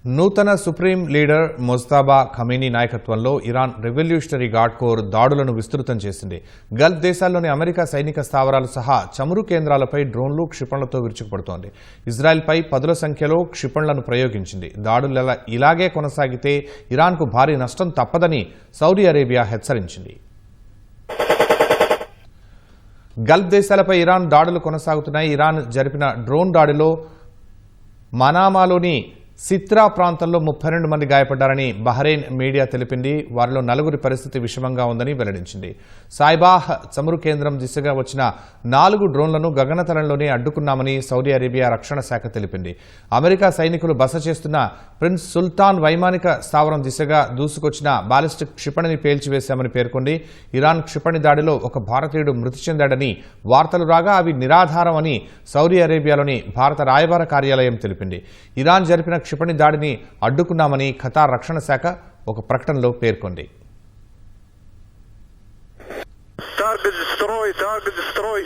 నూతన supreme leader ముజ్తబా ఖమీనీ నాయకత్వంలో Iran revolutionary gourd core దాడులను విస్తృతం చేసింది. గల్ఫ్ దేశాల్లోని అమెరికా సైనిక స్థావరాలు సహా చమురు కేంద్రాలపై డ్రోన్లు, క్షిపణులతో విరుచుకుపడుతోంది. ఇజ్రాయెల్పై పదుల సంఖ్యలో క్షిపణులను ప్రయోగించింది. దాడులు ఇలాగే కొనసాగితే ఇరాన్కు భారీ నష్టం తప్పదని సౌదీ అరేబియా హెచ్చరించింది. గల్ఫ్ దేశాలపై ఇరాన్ దాడులు కొనసాగుతున్నాయి. ఇరాన్ జరిపిన డ్రోన్ దాడిలో మనామాలోని సిత్రా ప్రాంతంలో 32 మంది గాయపడ్డారని బహ్రెయిన్ మీడియా తెలిపింది. వారిలో 4 పరిస్థితి విషమంగా ఉందని వెల్లడించింది. సాయిబాహ్ చమురు కేంద్రం దిశగా వచ్చిన 4 డ్రోన్లను గగనతలంలోనే అడ్డుకున్నామని సౌదీ అరేబియా రక్షణ శాఖ తెలిపింది. అమెరికా సైనికులు బస చేస్తున్న ప్రిన్స్ సుల్తాన్ వైమానిక స్థావరం దిశగా దూసుకొచ్చిన బాలిస్టిక్ క్షిపణిని పేల్చివేశామని పేర్కొంది. ఇరాన్ క్షిపణి దాడిలో ఒక భారతీయుడు మృతి చెందాడని వార్తలు రాగా అవి నిరాధారమని సౌదీ అరేబియాలోని భారత రాయబార కార్యాలయం తెలిపింది. ఇరాన్ జరిపిన క్షిపణి దాడిని అడ్డుకున్నామని ఖతార్ రక్షణ శాఖ ఒక ప్రకటనలో పేర్కొంది. Target destroy.